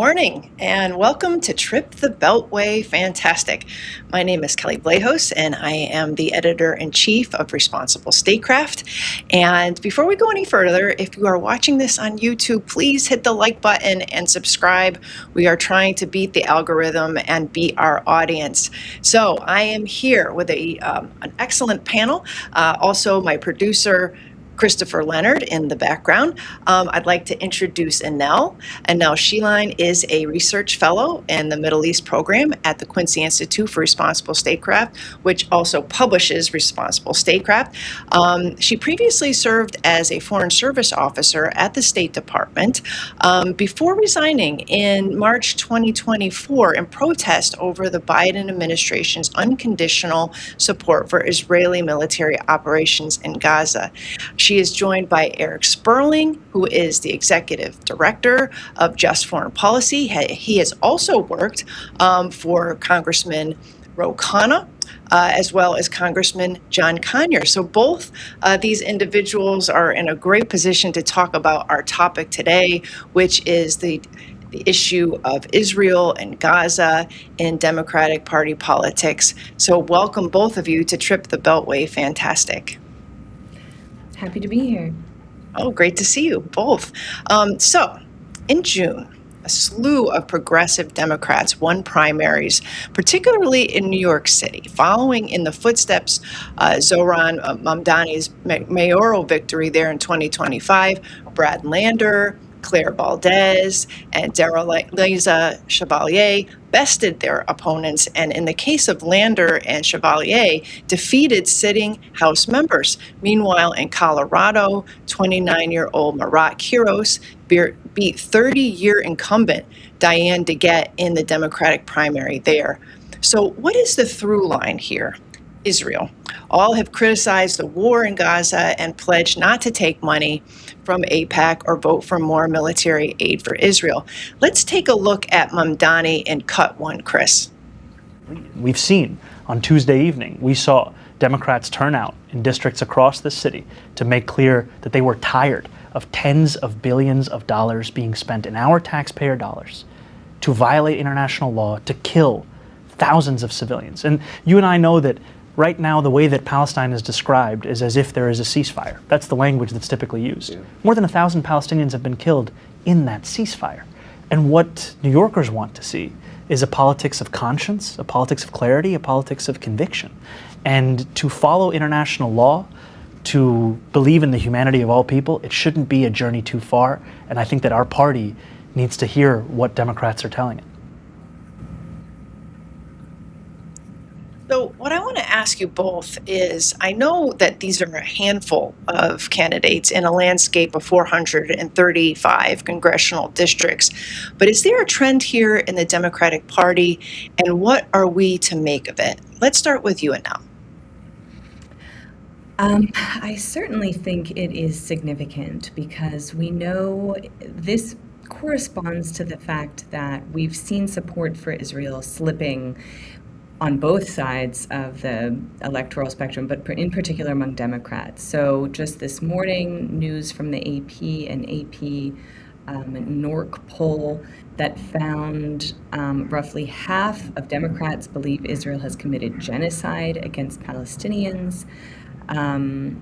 morning and welcome to Trip the Beltway Fantastic. My name is Kelly Blahos and I am the editor-in-chief of Responsible Statecraft. And before we go any further, if you are watching this on YouTube, please hit the like button and subscribe. We are trying to beat the algorithm and beat our audience. So I am here with an excellent panel. Also my producer, Christopher Leonard in the background. I'd like to introduce Annelle. Annelle Sheline is a research fellow in the Middle East program at the Quincy Institute for Responsible Statecraft, which also publishes Responsible Statecraft. She previously served as a Foreign Service officer at the State Department before resigning in March 2024 in protest over the Biden administration's unconditional support for Israeli military operations in Gaza. She is joined by Erik Sperling, who is the executive director of Just Foreign Policy. He has also worked for Congressman Ro Khanna, as well as Congressman John Conyers. So both these individuals are in a great position to talk about our topic today, which is the issue of Israel and Gaza in Democratic Party politics. So welcome both of you to Trip the Beltway Fantastic. Happy to be here. Oh, great to see you both. So, in June, a slew of progressive Democrats won primaries, particularly in New York City, following in the footsteps Zohran Mamdani's mayoral victory there in 2025. Brad Lander, Claire Valdez, and Darrell-Liza Chevalier bested their opponents, and in the case of Lander and Chevalier, defeated sitting House members. Meanwhile, in Colorado, 29-year-old Marat Quiros beat 30-year incumbent Diane DeGette in the Democratic primary there. So what is the through line here? Israel. All have criticized the war in Gaza and pledged not to take money from AIPAC or vote for more military aid for Israel. Let's take a look at Mamdani in cut one, Chris. We've seen on Tuesday evening, we saw Democrats turn out in districts across the city to make clear that they were tired of tens of billions of dollars being spent in our taxpayer dollars to violate international law, to kill thousands of civilians. And you and I know that right now, the way that Palestine is described is as if there is a ceasefire. That's the language that's typically used. Yeah. More than 1,000 Palestinians have been killed in that ceasefire. And what New Yorkers want to see is a politics of conscience, a politics of clarity, a politics of conviction. And to follow international law, to believe in the humanity of all people, it shouldn't be a journey too far. And I think that our party needs to hear what Democrats are telling it. So what I want to ask you both is, I know that these are a handful of candidates in a landscape of 435 congressional districts, but is there a trend here in the Democratic Party, and what are we to make of it? Let's start with you, Annelle. I certainly think it is significant because we know this corresponds to the fact that we've seen support for Israel slipping on both sides of the electoral spectrum, but in particular among Democrats. So just this morning, news from the AP and AP NORC poll that found roughly half of Democrats believe Israel has committed genocide against Palestinians. Only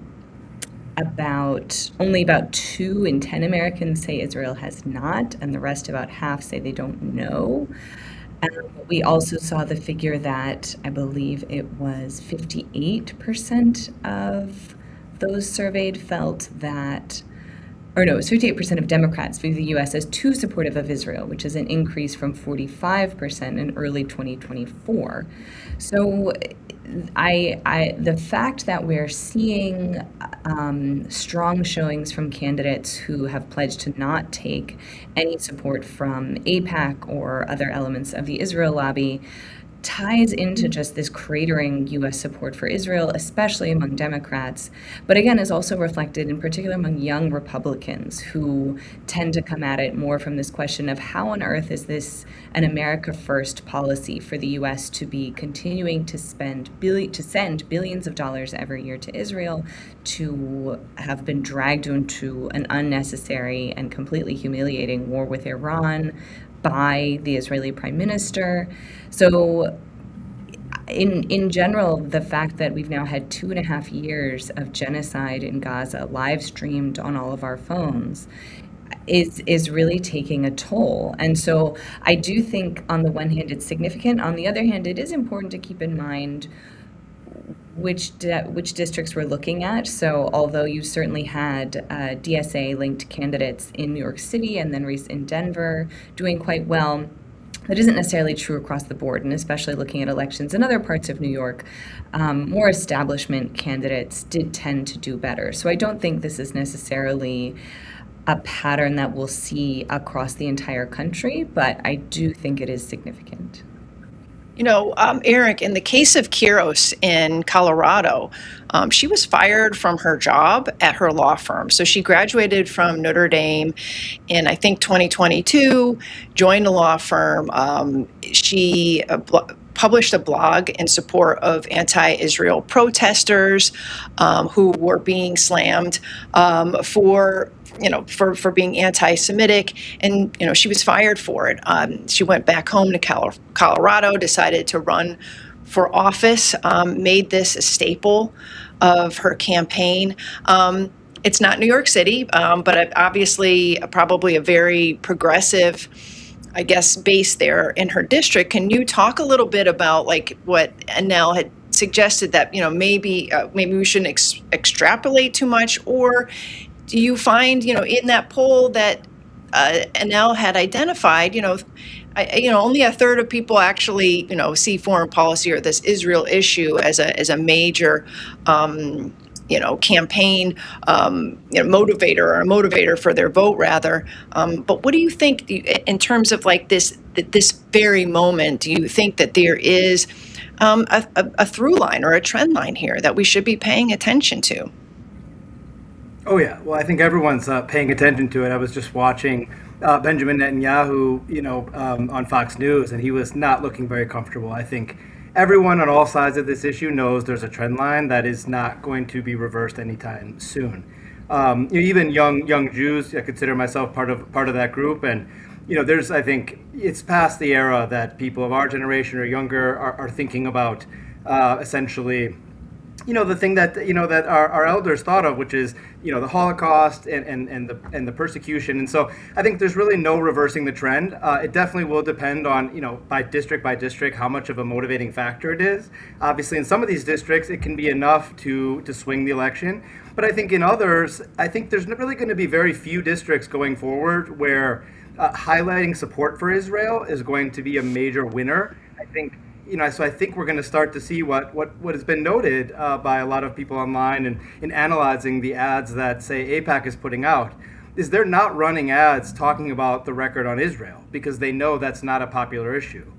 about 2 in 10 Americans say Israel has not, and the rest, about half, say they don't know. We also saw the figure that I believe it was 58% of those surveyed felt that, or no, it was 58% of Democrats view the U.S. as too supportive of Israel, which is an increase from 45% in early 2024. So the fact that we're seeing strong showings from candidates who have pledged to not take any support from AIPAC or other elements of the Israel lobby ties into just this cratering U.S. support for Israel, especially among Democrats, but again is also reflected in particular among young Republicans who tend to come at it more from this question of how on earth is this an America First policy for the U.S. to be continuing to send billions of dollars every year to Israel, to have been dragged into an unnecessary and completely humiliating war with Iran, by the Israeli Prime Minister. So in general, the fact that we've now had 2.5 years of genocide in Gaza live streamed on all of our phones is really taking a toll. And so I do think on the one hand it's significant. On the other hand, it is important to keep in mind which districts we're looking at. So although you certainly had DSA-linked candidates in New York City and then in Denver doing quite well, that isn't necessarily true across the board, and especially looking at elections in other parts of New York, more establishment candidates did tend to do better. So I don't think this is necessarily a pattern that we'll see across the entire country, but I do think it is significant. Eric, in the case of Kiros in Colorado, she was fired from her job at her law firm. So she graduated from Notre Dame in, I think, 2022, joined a law firm. She published a blog in support of anti-Israel protesters who were being slammed for being anti-Semitic, and she was fired for it. She went back home to Colorado, decided to run for office, made this a staple of her campaign. It's not New York City, but obviously probably a very progressive, I guess, base there in her district. Can you talk a little bit about what Annelle had suggested, that maybe we shouldn't extrapolate too much, or do you find in that poll that Annelle had identified, only a third of people actually see foreign policy or this Israel issue as a major campaign motivator, or a motivator for their vote rather. But what do you think in terms of this very moment? Do you think that there is a through line or a trend line here that we should be paying attention to? Oh yeah, well, I think everyone's paying attention to it. I was just watching Benjamin Netanyahu, on Fox News, and he was not looking very comfortable. I think everyone on all sides of this issue knows there's a trend line that is not going to be reversed anytime soon. Even young Jews, I consider myself part of that group, and I think it's past the era that people of our generation or younger are thinking about essentially the thing that that our elders thought of, which is the Holocaust and the persecution. And so I think there's really no reversing the trend. It definitely will depend on by district how much of a motivating factor it is. Obviously, in some of these districts, it can be enough to swing the election. But I think in others, I think there's really going to be very few districts going forward where highlighting support for Israel is going to be a major winner. I think. So I think we're going to start to see what has been noted by a lot of people online and in analyzing the ads that, say, AIPAC is putting out, is they're not running ads talking about the record on Israel because they know that's not a popular issue.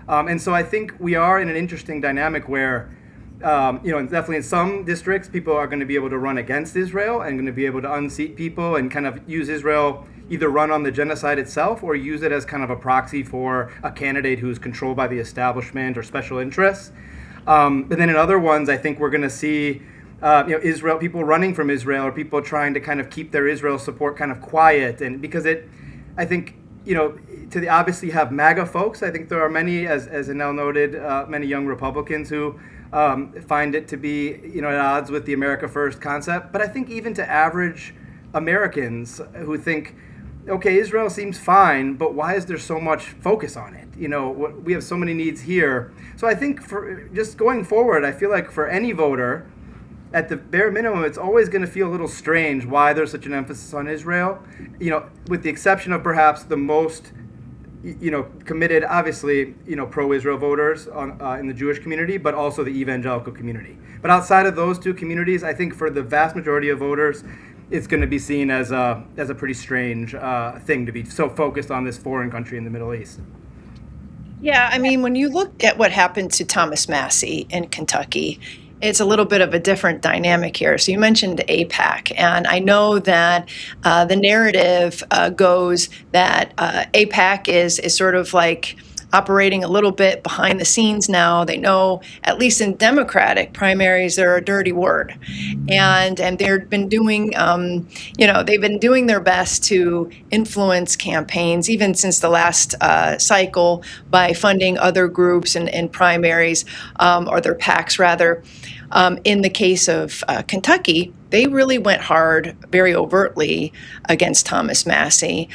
And so I think we are in an interesting dynamic where, definitely in some districts, people are going to be able to run against Israel and going to be able to unseat people and kind of use Israel, either run on the genocide itself or use it as kind of a proxy for a candidate who's controlled by the establishment or special interests. But then in other ones, I think we're going to see Israel, people running from Israel, or people trying to kind of keep their Israel support kind of quiet. And because I think, obviously you have MAGA folks. I think there are many, as Annelle noted, many young Republicans who find it to be, at odds with the America First concept. But I think even to average Americans who think, okay, Israel seems fine, but why is there so much focus on it? We have so many needs here. So I think for just going forward, I feel like for any voter, at the bare minimum, it's always going to feel a little strange why there's such an emphasis on Israel, with the exception of perhaps the most, committed, obviously, pro-Israel voters in the Jewish community, but also the evangelical community. But outside of those two communities, I think for the vast majority of voters, it's going to be seen as a pretty strange thing to be so focused on this foreign country in the Middle East. Yeah, I mean, when you look at what happened to Thomas Massey in Kentucky, it's a little bit of a different dynamic here. So you mentioned AIPAC, and I know that the narrative goes that AIPAC is sort of like operating a little bit behind the scenes now. They know, at least in Democratic primaries, they're a dirty word, and they've been doing, they've been doing their best to influence campaigns, even since the last cycle, by funding other groups and primaries, or their PACs rather. In the case of Kentucky, they really went hard, very overtly, against Thomas Massey,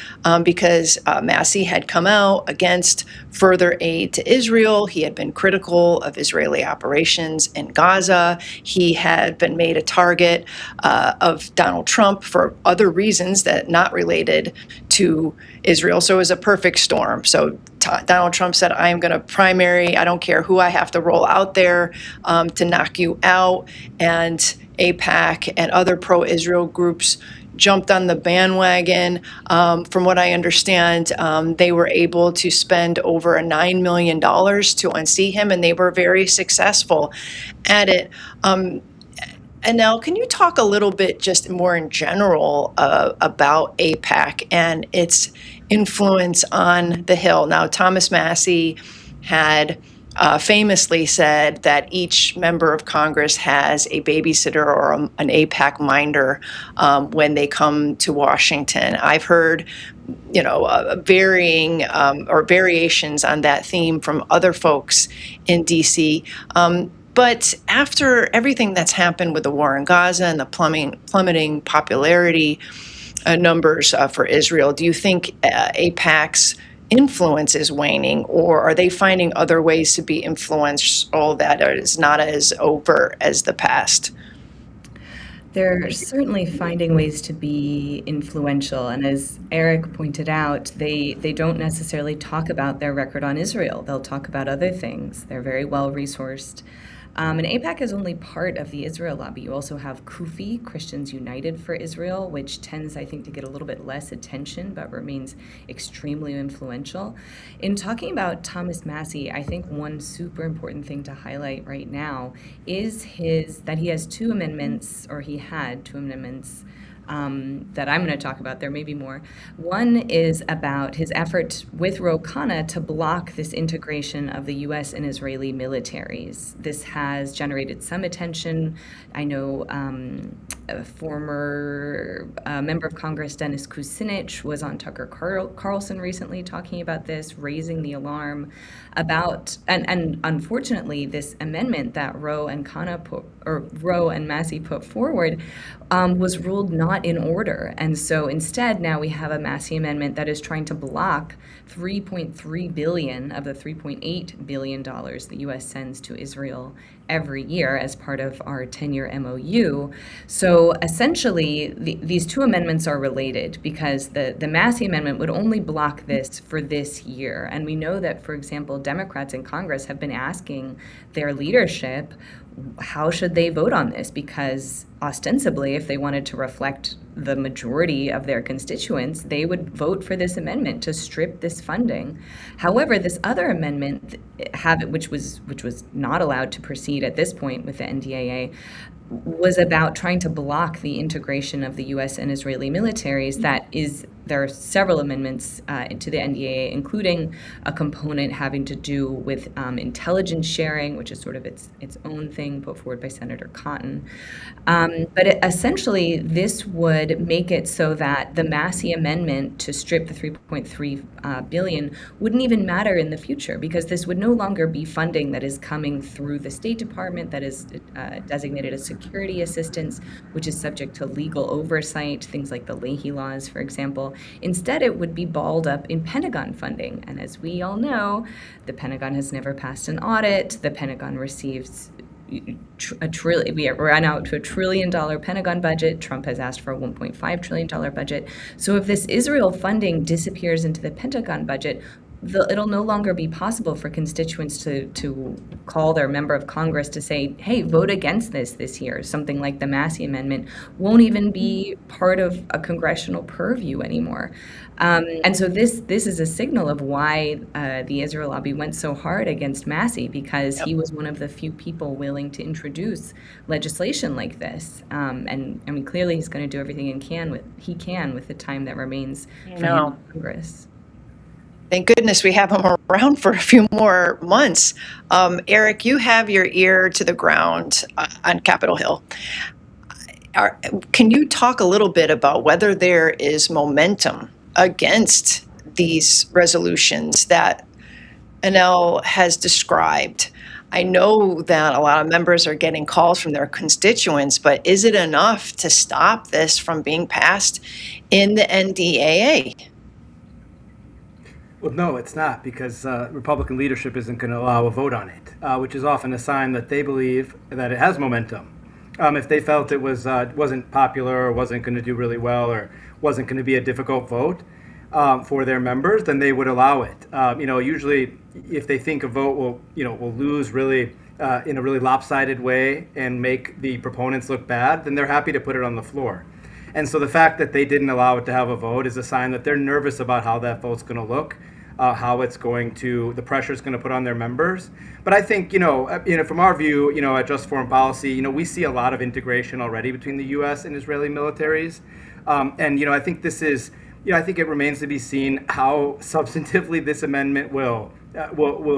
because Massey had come out against further aid to Israel. He had been critical of Israeli operations in Gaza. He had been made a target of Donald Trump for other reasons that not related to Israel. So it was a perfect storm. So Donald Trump said, I am going to primary. I don't care who I have to roll out there to knock you out. And AIPAC and other pro-Israel groups jumped on the bandwagon. From what I understand, they were able to spend over $9 million to unseat him, and they were very successful at it. Annelle, can you talk a little bit just more in general about AIPAC and its influence on the Hill? Now, Thomas Massey had famously said that each member of Congress has a babysitter or an AIPAC minder when they come to Washington. I've heard, varying or variations on that theme from other folks in D.C. But after everything that's happened with the war in Gaza and the plummeting popularity numbers for Israel, do you think AIPAC's influence is waning, or are they finding other ways to be influential that is not as overt as the past? They're certainly finding ways to be influential. And as Eric pointed out, they don't necessarily talk about their record on Israel. They'll talk about other things. They're very well resourced. And AIPAC is only part of the Israel lobby. You also have CUFI, Christians United for Israel, which tends, I think, to get a little bit less attention, but remains extremely influential. In talking about Thomas Massey, I think one super important thing to highlight right now is that he has two amendments, or he had two amendments, that I'm going to talk about. There may be more. One is about his effort with Ro Khanna to block this integration of the U.S. and Israeli militaries. This has generated some attention. I know a former member of Congress, Dennis Kucinich, was on Tucker Carlson recently talking about this, raising the alarm about, and unfortunately, this amendment that Ro and Massey put forward was ruled not in order. And so instead, now we have a Massey amendment that is trying to block $3.3 billion of the $3.8 billion the U.S. sends to Israel every year as part of our 10-year MOU. So essentially, these two amendments are related because the Massey amendment would only block this for this year. And we know that, for example, Democrats in Congress have been asking their leadership, how should they vote on this? Because ostensibly, if they wanted to reflect the majority of their constituents, they would vote for this amendment to strip this funding. However, this other amendment, which was not allowed to proceed at this point with the NDAA, was about trying to block the integration of the U.S. and Israeli militaries. There are several amendments to the NDAA, including a component having to do with intelligence sharing, which is sort of its own thing put forward by Senator Cotton. But essentially, this would make it so that the Massey amendment to strip the $3.3 billion wouldn't even matter in the future, because this would no longer be funding that is coming through the State Department that is designated as security assistance, which is subject to legal oversight, things like the Leahy laws, for example. Instead, it would be balled up in Pentagon funding. And as we all know, the Pentagon has never passed an audit. The Pentagon receives we ran out to $1 trillion Pentagon budget. Trump has asked for a $1.5 trillion budget. So if this Israel funding disappears into the Pentagon budget, it'll no longer be possible for constituents to call their member of Congress to say, hey, vote against this year. Something like the Massey Amendment won't even be part of a congressional purview anymore. And so this is a signal of why the Israel lobby went so hard against Massey, because he was one of the few people willing to introduce legislation like this. And I mean, clearly he's going to do everything he can with the time that remains for him in Congress. Thank goodness we have him around for a few more months. Eric, you have your ear to the ground on Capitol Hill. Can you talk a little bit about whether there is momentum against these resolutions that Annelle has described? I know that a lot of members are getting calls from their constituents, but is it enough to stop this from being passed in the NDAA? Well, no, it's not, because Republican leadership isn't going to allow a vote on it, which is often a sign that they believe that it has momentum. If they felt it wasn't popular or wasn't going to do really well or wasn't going to be a difficult vote for their members, then they would allow it. Usually, if they think a vote will lose really in a really lopsided way and make the proponents look bad, then they're happy to put it on the floor. And so the fact that they didn't allow it to have a vote is a sign that they're nervous about how that vote's going to look, how it's going to, the pressure it's going to put on their members. But I think, from our view, at Just Foreign Policy, we see a lot of integration already between the U.S. and Israeli militaries. I think this is, I think it remains to be seen how substantively this amendment will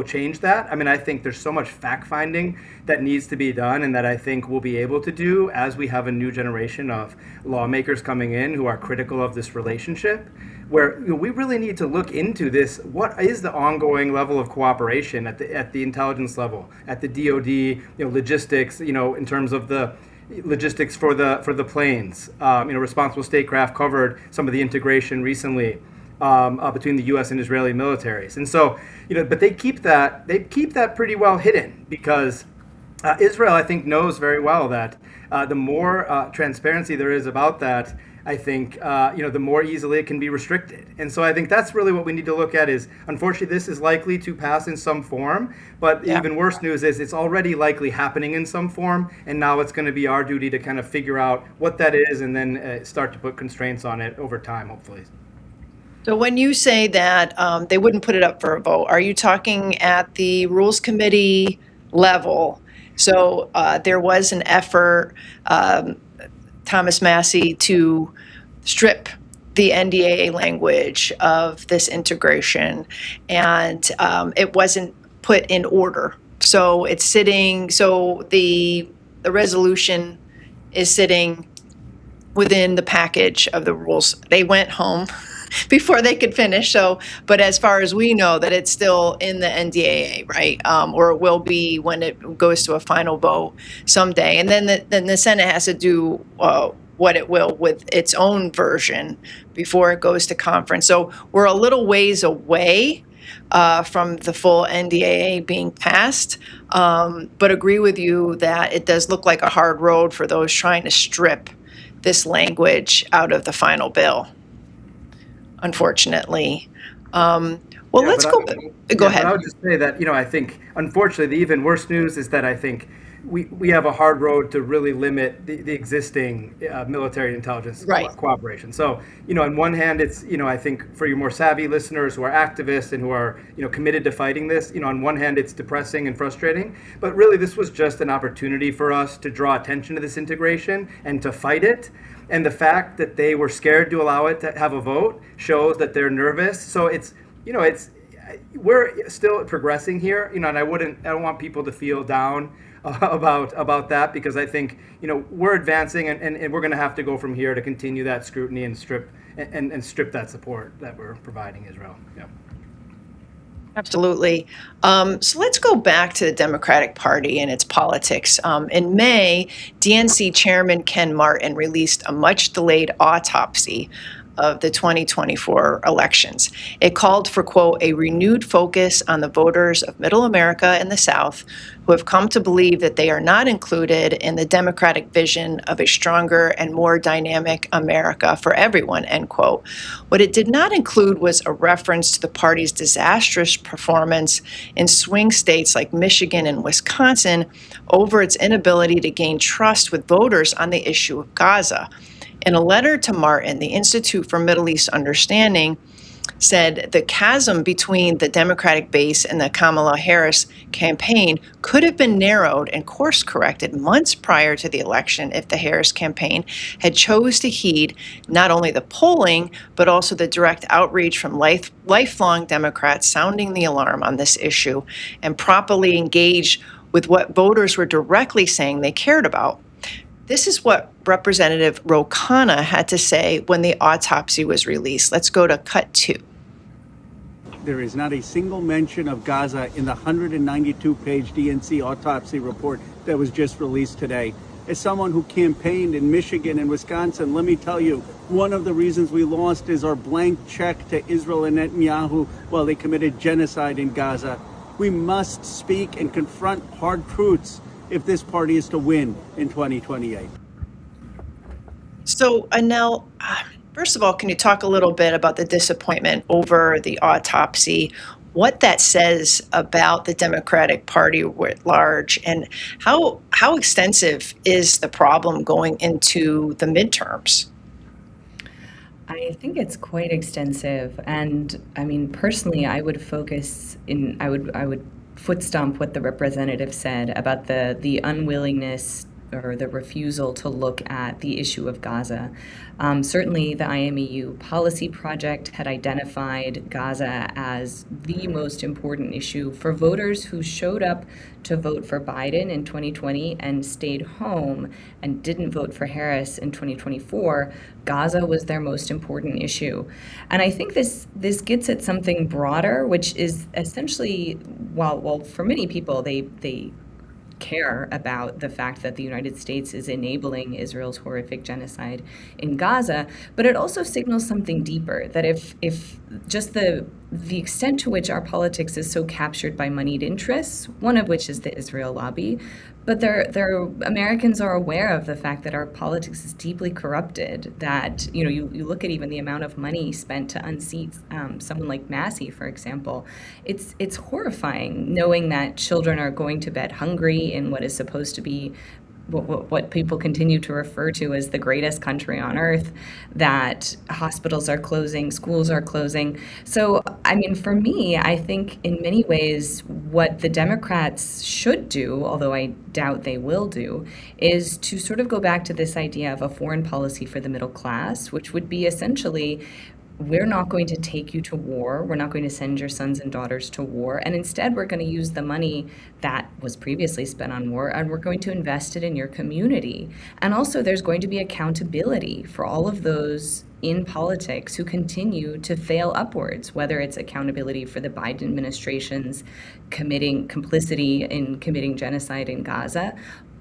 change that. I mean, I think there's so much fact-finding that needs to be done, and that I think we'll be able to do as we have a new generation of lawmakers coming in who are critical of this relationship, where we really need to look into this. What is the ongoing level of cooperation at the intelligence level, at the DoD, logistics, in terms of the logistics for the planes. Responsible Statecraft covered some of the integration recently between the U.S. and Israeli militaries, and so but they keep that pretty well hidden, because Israel, I think, knows very well that the more transparency there is about that, I think the more easily it can be restricted. And so I think that's really what we need to look at. Is, unfortunately, this is likely to pass in some form, but even worse news is it's already likely happening in some form, and now it's going to be our duty to kind of figure out what that is, and then start to put constraints on it over time, hopefully. So when you say that they wouldn't put it up for a vote, are you talking at the Rules Committee level? So there was an effort, Thomas Massey, to strip the NDAA language of this integration, and it wasn't put in order. So it's sitting, so the resolution is sitting within the package of the rules. They went home before they could finish. So, but as far as we know, that it's still in the NDAA, right? Or it will be when it goes to a final vote someday. And then the Senate has to do what it will with its own version before it goes to conference. So we're a little ways away from the full NDAA being passed, but agree with you that it does look like a hard road for those trying to strip this language out of the final bill, unfortunately. Let's go ahead. I would just say that, I think, unfortunately, the even worse news is that I think we have a hard road to really limit the existing military intelligence cooperation. So, on one hand, it's, I think for your more savvy listeners who are activists and who are, committed to fighting this, on one hand, it's depressing and frustrating, but really this was just an opportunity for us to draw attention to this integration and to fight it. And the fact that they were scared to allow it to have a vote shows that they're nervous. So it's, we're still progressing here, and I don't want people to feel down about that, because I think, we're advancing, and we're going to have to go from here to continue that scrutiny and strip that support that we're providing Israel. Yeah. Absolutely. So let's go back to the Democratic Party and its politics. In May, DNC Chairman Ken Martin released a much-delayed autopsy of the 2024 elections. It called for, quote, a renewed focus on the voters of Middle America and the South who have come to believe that they are not included in the Democratic vision of a stronger and more dynamic America for everyone, end quote. What it did not include was a reference to the party's disastrous performance in swing states like Michigan and Wisconsin over its inability to gain trust with voters on the issue of Gaza. In a letter to Martin, the Institute for Middle East Understanding said the chasm between the Democratic base and the Kamala Harris campaign could have been narrowed and course corrected months prior to the election if the Harris campaign had chose to heed not only the polling, but also the direct outreach from lifelong Democrats sounding the alarm on this issue and properly engage with what voters were directly saying they cared about. This is what Representative Ro Khanna had to say when the autopsy was released. Let's go to cut 2. There is not a single mention of Gaza in the 192-page DNC autopsy report that was just released today. As someone who campaigned in Michigan and Wisconsin, let me tell you, one of the reasons we lost is our blank check to Israel and Netanyahu while they committed genocide in Gaza. We must speak and confront hard truths if this party is to win in 2028. So, Annelle, first of all, can you talk a little bit about the disappointment over the autopsy, what that says about the Democratic Party writ large, and how extensive is the problem going into the midterms? I think it's quite extensive, and I mean, personally, I would foot stomp what the representative said about the unwillingness or the refusal to look at the issue of Gaza. Certainly, the IMEU policy project had identified Gaza as the most important issue for voters who showed up to vote for Biden in 2020 and stayed home and didn't vote for Harris in 2024. Gaza was their most important issue. And I think this gets at something broader, which is essentially, while for many people, they care about the fact that the United States is enabling Israel's horrific genocide in Gaza, but it also signals something deeper, that if just the extent to which our politics is so captured by moneyed interests, one of which is the Israel lobby, but Americans are aware of the fact that our politics is deeply corrupted, that, you look at even the amount of money spent to unseat someone like Massey, for example. It's horrifying knowing that children are going to bed hungry in what is supposed to be what people continue to refer to as the greatest country on earth, that hospitals are closing, schools are closing. So, I mean, for me, I think in many ways what the Democrats should do, although I doubt they will do, is to sort of go back to this idea of a foreign policy for the middle class, which would be essentially, we're not going to take you to war. We're not going to send your sons and daughters to war. And instead, we're going to use the money that was previously spent on war, and we're going to invest it in your community. And also, there's going to be accountability for all of those in politics who continue to fail upwards, whether it's accountability for the Biden administration's complicity in committing genocide in Gaza.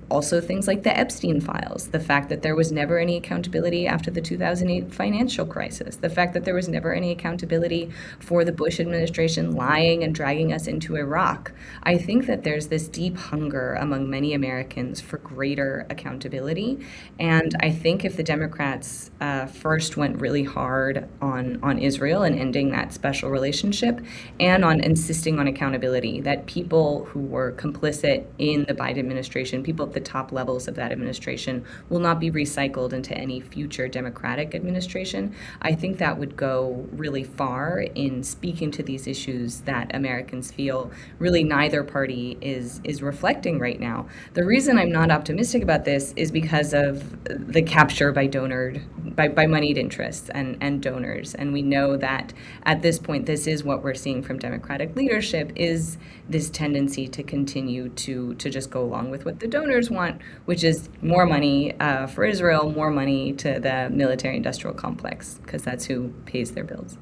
Also, things like the Epstein files, the fact that there was never any accountability after the 2008 financial crisis, the fact that there was never any accountability for the Bush administration lying and dragging us into Iraq. I think that there's this deep hunger among many Americans for greater accountability. And I think if the Democrats first went really hard on Israel and ending that special relationship, and on insisting on accountability, that people who were complicit in the Biden administration, people the top levels of that administration, will not be recycled into any future Democratic administration, I think that would go really far in speaking to these issues that Americans feel really neither party is reflecting right now. The reason I'm not optimistic about this is because of the capture by moneyed interests and donors. And we know that at this point, this is what we're seeing from Democratic leadership, is this tendency to continue to just go along with what the donors want, which is more money for Israel, more money to the military-industrial complex, because that's who pays their bills.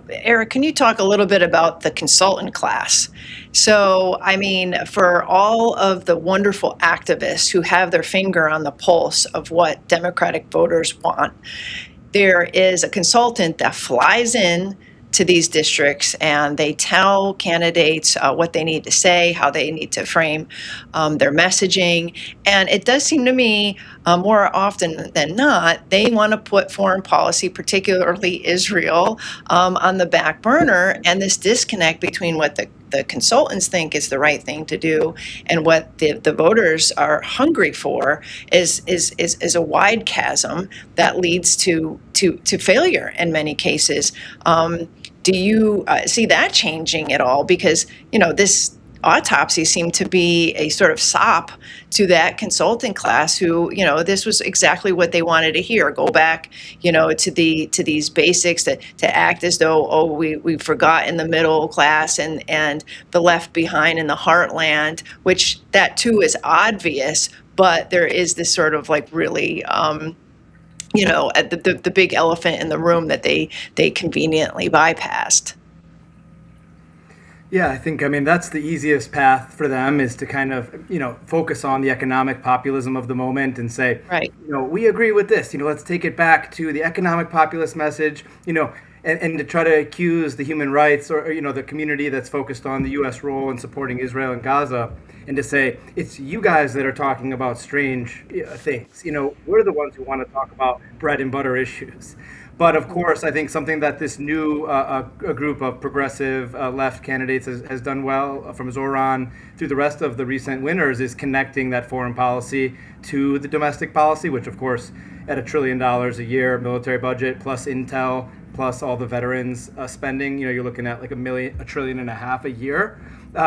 Eric, can you talk a little bit about the consultant class? So, I mean, for all of the wonderful activists who have their finger on the pulse of what Democratic voters want, there is a consultant that flies in to these districts and they tell candidates what they need to say, how they need to frame their messaging. And it does seem to me more often than not, they want to put foreign policy, particularly Israel, on the back burner, and this disconnect between what the the consultants think is the right thing to do, and what the voters are hungry for is a wide chasm that leads to failure in many cases. Do you see that changing at all? Because, this autopsy seemed to be a sort of sop to that consultant class who, this was exactly what they wanted to hear. Go back, to these basics, to act as though, we forgot in the middle class and the left behind in the heartland, which that too is obvious, but there is this sort of like really, the big elephant in the room that they conveniently bypassed. Yeah, I mean, that's the easiest path for them, is to kind of, focus on the economic populism of the moment and say, Right. We agree with this, let's take it back to the economic populist message, and to try to accuse the human rights or the community that's focused on the U.S. role in supporting Israel and Gaza, and to say, it's you guys that are talking about strange things. We're the ones who want to talk about bread and butter issues. But of course, I think something that this new a group of progressive left candidates has done well, from Zoran through the rest of the recent winners, is connecting that foreign policy to the domestic policy, which of course, at $1 trillion a year military budget, plus intel, plus all the veterans spending, you're looking at like $1.5 trillion a year.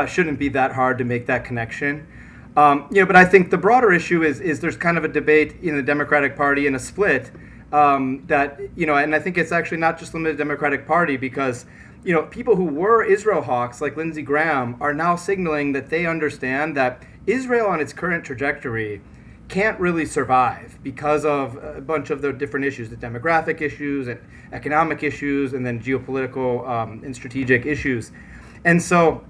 Shouldn't be that hard to make that connection. But I think the broader issue is there's kind of a debate in the Democratic Party and a split. And I think it's actually not just limited to the Democratic Party, because, people who were Israel hawks like Lindsey Graham are now signaling that they understand that Israel on its current trajectory can't really survive because of a bunch of the different issues, the demographic issues and economic issues, and then geopolitical and strategic issues. And so,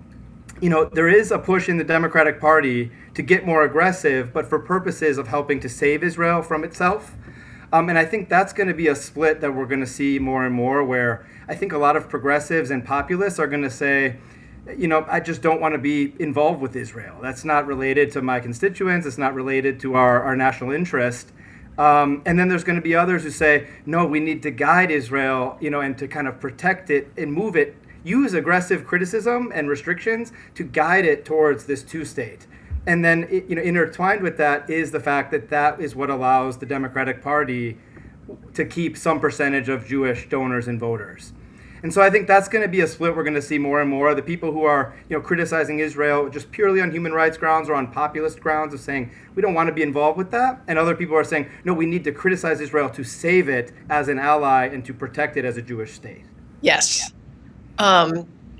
there is a push in the Democratic Party to get more aggressive, but for purposes of helping to save Israel from itself. And I think that's going to be a split that we're going to see more and more, where I think a lot of progressives and populists are going to say, I just don't want to be involved with Israel. That's not related to my constituents. It's not related to our national interest. And then there's going to be others who say, no, we need to guide Israel, and to kind of protect it and move it, use aggressive criticism and restrictions to guide it towards this two-state. And then, intertwined with that is the fact that that is what allows the Democratic Party to keep some percentage of Jewish donors and voters. And so I think that's going to be a split we're going to see more and more. The people who are, criticizing Israel just purely on human rights grounds or on populist grounds of saying, we don't want to be involved with that. And other people are saying, no, we need to criticize Israel to save it as an ally and to protect it as a Jewish state. Yes.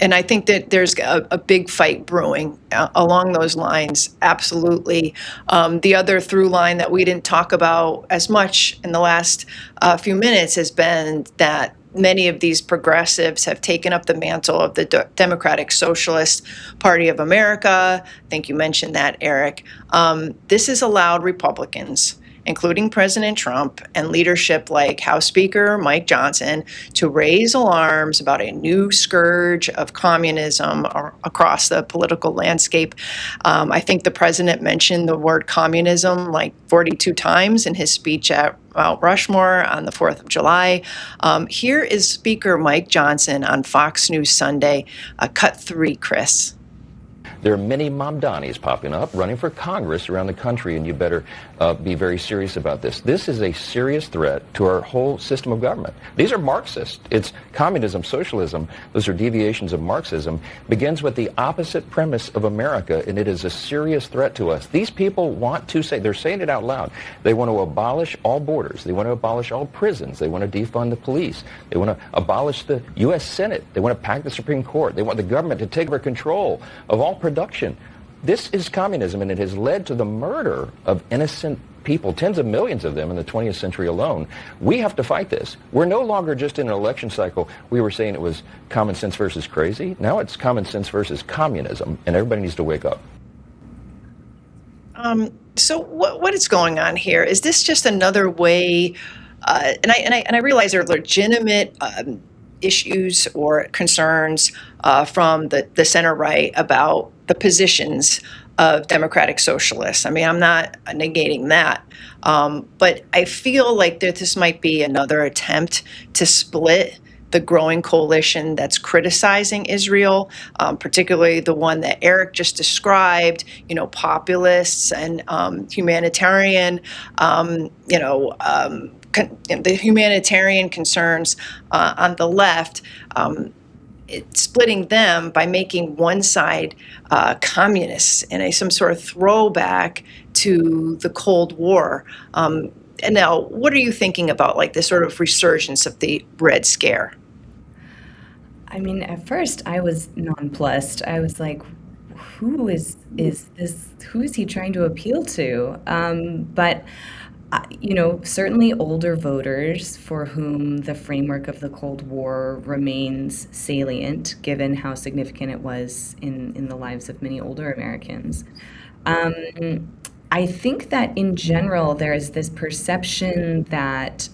And I think that there's a big fight brewing along those lines. Absolutely. The other through line that we didn't talk about as much in the last few minutes has been that many of these progressives have taken up the mantle of the Democratic Socialist Party of America. I think you mentioned that, Eric. This has allowed Republicans, including President Trump and leadership like House Speaker Mike Johnson, to raise alarms about a new scourge of communism across the political landscape. I think the president mentioned the word communism like 42 times in his speech at Mount Rushmore on the 4th of July. Here is Speaker Mike Johnson on Fox News Sunday. Cut 3, Chris. There are many Mamdanis popping up, running for Congress around the country, and you better be very serious about this. This is a serious threat to our whole system of government. These are Marxist. It's communism, socialism. Those are deviations of Marxism. Begins with the opposite premise of America, and it is a serious threat to us. These people want to say, they're saying it out loud, they want to abolish all borders. They want to abolish all prisons. They want to defund the police. They want to abolish the U.S. Senate. They want to pack the Supreme Court. They want the government to take over control of all production. This is communism, and it has led to the murder of innocent people, tens of millions of them in the 20th century alone. We have to fight this. We're no longer just in an election cycle. We were saying it was common sense versus crazy. Now it's common sense versus communism, and everybody needs to wake up. So what is going on here? Is this just another way? And I realize there are legitimate issues or concerns from the center right about the positions of democratic socialists. I mean, I'm not negating that, but I feel like that this might be another attempt to split the growing coalition that's criticizing Israel, particularly the one that Eric just described, populists and humanitarian, the humanitarian concerns on the left. Splitting them by making one side communists in some sort of throwback to the Cold War. And now, what are you thinking about, like, this sort of resurgence of the Red Scare? I mean, at first I was nonplussed. I was like, who is this? Who is he trying to appeal to? But certainly older voters for whom the framework of the Cold War remains salient, given how significant it was in the lives of many older Americans. I think that in general, there is this perception that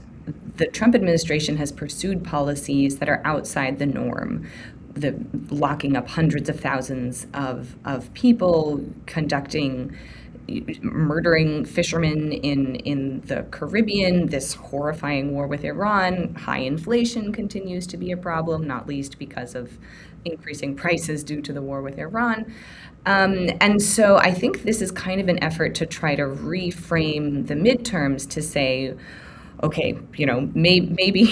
the Trump administration has pursued policies that are outside the norm, the locking up hundreds of thousands of people, murdering fishermen in the Caribbean, this horrifying war with Iran. High inflation continues to be a problem, not least because of increasing prices due to the war with Iran. And so I think this is kind of an effort to try to reframe the midterms to say, okay, maybe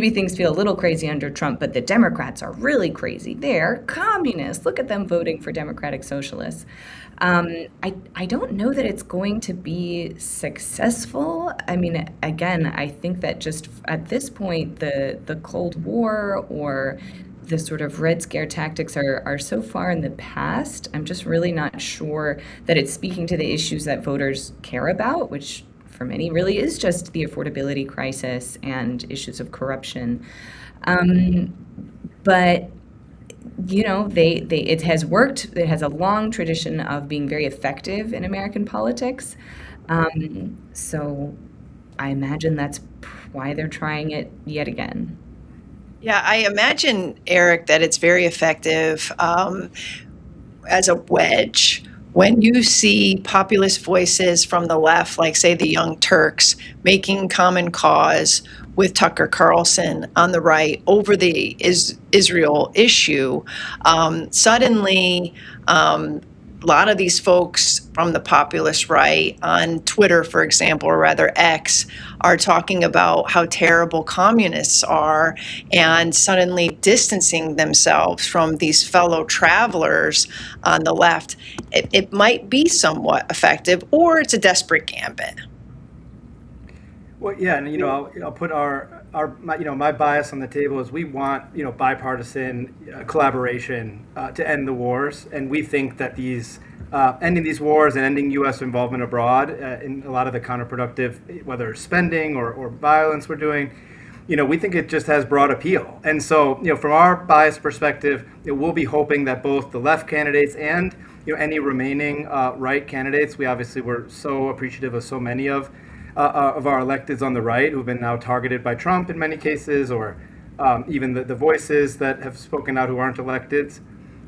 things feel a little crazy under Trump, but the Democrats are really crazy. They're communists. Look at them voting for democratic socialists. I don't know that it's going to be successful. I mean, again, I think that just at this point, the Cold War or the sort of Red Scare tactics are so far in the past. I'm just really not sure that it's speaking to the issues that voters care about, which for many really is just the affordability crisis and issues of corruption. But it has worked. It has a long tradition of being very effective in American politics. So I imagine that's why they're trying it yet again. Yeah, I imagine, Eric, that it's very effective as a wedge. When you see populist voices from the left, like, say, the Young Turks, making common cause with Tucker Carlson on the right over the Israel issue, suddenly a lot of these folks from the populist right on Twitter, for example, or rather X, are talking about how terrible communists are and suddenly distancing themselves from these fellow travelers on the left. It might be somewhat effective, or it's a desperate gambit. Well, yeah, and I'll put my bias on the table is we want bipartisan collaboration to end the wars, and we think that ending these wars and ending U.S. involvement abroad in a lot of the counterproductive, whether spending or violence we're doing, we think it just has broad appeal. And so, from our bias perspective, we'll be hoping that both the left candidates and any remaining right candidates, we obviously were so appreciative of so many of our electeds on the right who've been now targeted by Trump in many cases, or even the voices that have spoken out who aren't electeds.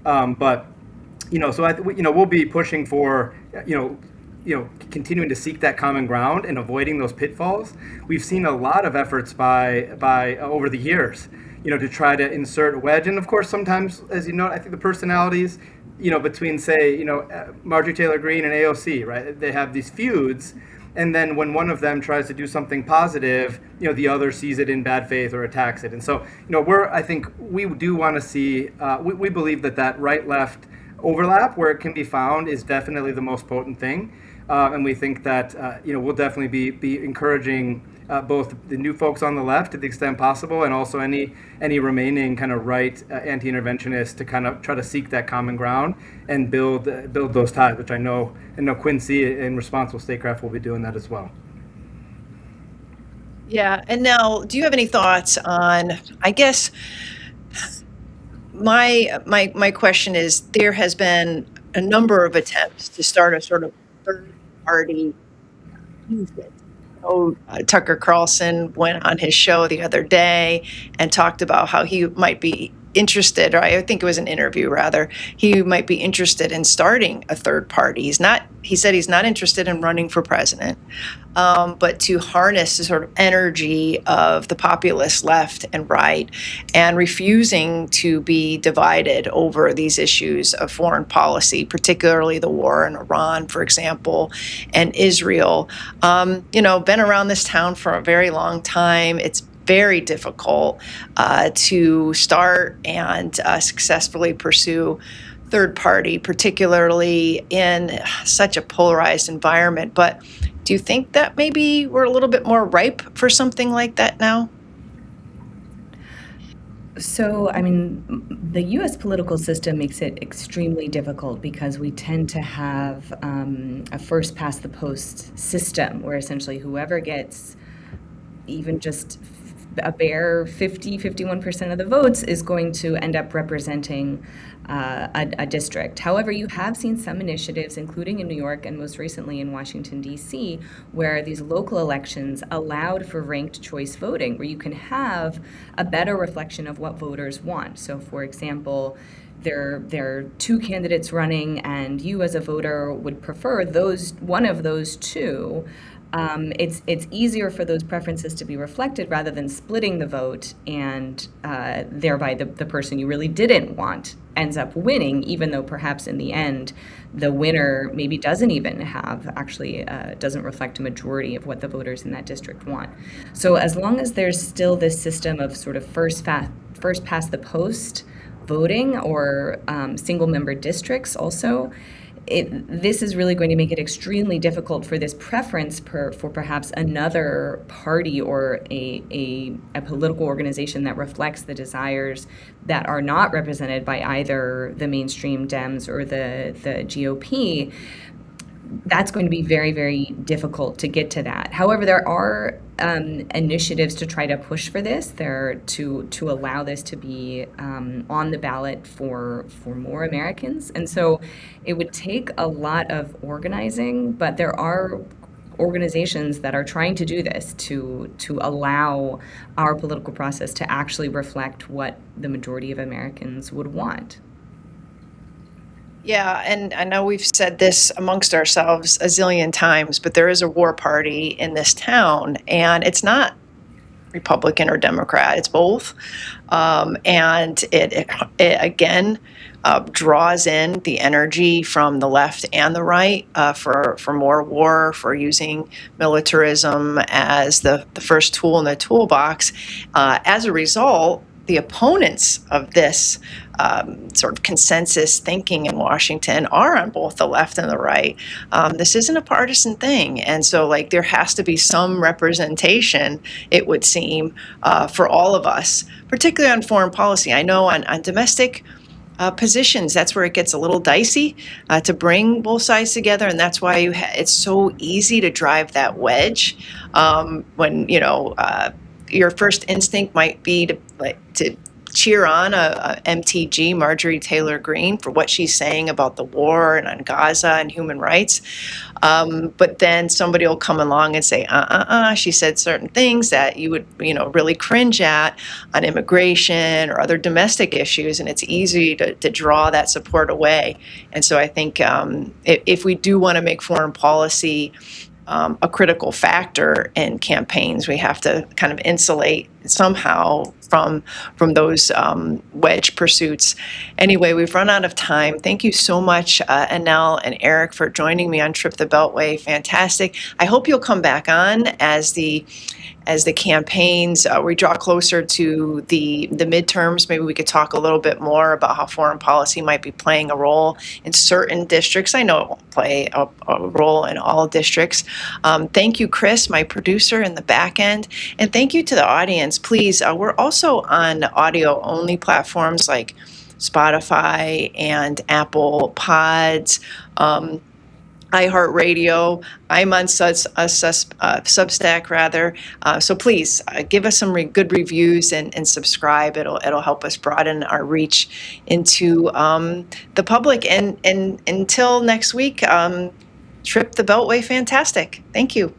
But so we'll be pushing for continuing to seek that common ground and avoiding those pitfalls. We've seen a lot of efforts by over the years, to try to insert a wedge, and of course sometimes, as I think the personalities, between, say, Marjorie Taylor Greene and AOC, right? They have these feuds. And then when one of them tries to do something positive, the other sees it in bad faith or attacks it. And so, I think we do want to see, we believe that right-left overlap where it can be found is definitely the most potent thing. And we think that, we'll definitely be encouraging both the new folks on the left to the extent possible, and also any remaining kind of right anti-interventionists to kind of try to seek that common ground and build those ties, which I know Quincy in Responsible Statecraft will be doing that as well. Yeah, and now, do you have any thoughts on, I guess, my question is, there has been a number of attempts to start a sort of third-party movement. Tucker Carlson went on his show the other day and talked about how he might be interested, or I think it was an interview rather, he might be interested in starting a third party. He said he's not interested in running for president, but to harness the sort of energy of the populist left and right and refusing to be divided over these issues of foreign policy, particularly the war in Iran, for example, and Israel. Been around this town for a very long time. It's very difficult to start and successfully pursue third party, particularly in such a polarized environment. But do you think that maybe we're a little bit more ripe for something like that now? So, I mean, the U.S. political system makes it extremely difficult because we tend to have a first past the post system where essentially whoever gets even just a bare 51% of the votes is going to end up representing a district. However, you have seen some initiatives, including in New York and most recently in Washington, D.C., where these local elections allowed for ranked choice voting, where you can have a better reflection of what voters want. So, for example, there are two candidates running, and you as a voter would prefer one of those two. It's easier for those preferences to be reflected rather than splitting the vote, and thereby the person you really didn't want ends up winning, even though perhaps in the end the winner maybe doesn't even doesn't reflect a majority of what the voters in that district want. So as long as there's still this system of sort of first past the post voting or single member districts also, this is really going to make it extremely difficult for this preference for perhaps another party or a political organization that reflects the desires that are not represented by either the mainstream Dems or the GOP. That's going to be very, very difficult to get to that. However, there are initiatives to try to push for this. To allow this to be on the ballot for more Americans. And so it would take a lot of organizing, but there are organizations that are trying to do this to allow our political process to actually reflect what the majority of Americans would want. Yeah, and I know we've said this amongst ourselves a zillion times, but there is a war party in this town, and it's not Republican or Democrat, it's both. And it again draws in the energy from the left and the right for more war, for using militarism as the first tool in the toolbox. As a result, the opponents of this sort of consensus thinking in Washington are on both the left and the right. This isn't a partisan thing. And so there has to be some representation, it would seem, for all of us, particularly on foreign policy. I know on domestic positions, that's where it gets a little dicey to bring both sides together. And that's why it's so easy to drive that wedge when, your first instinct might be to cheer on a MTG, Marjorie Taylor Greene, for what she's saying about the war and on Gaza and human rights. But then somebody will come along and say, she said certain things that you would, really cringe at on immigration or other domestic issues, and it's easy to draw that support away. And so I think if we do want to make foreign policy a critical factor in campaigns, we have to kind of insulate somehow from those wedge pursuits. Anyway, we've run out of time. Thank you so much, Annelle and Eric, for joining me on Trip the Beltway. Fantastic. I hope you'll come back on as the campaigns we draw closer to the midterms. Maybe we could talk a little bit more about how foreign policy might be playing a role in certain districts. I know it won't play a role in all districts. Thank you, Chris, my producer in the back end. And thank you to the audience. Please, we're also on audio-only platforms like Spotify and Apple Pods, iHeartRadio. I'm on Substack rather. So please give us some good reviews and subscribe. It'll help us broaden our reach into the public. And until next week, Trip the Beltway fantastic. Thank you.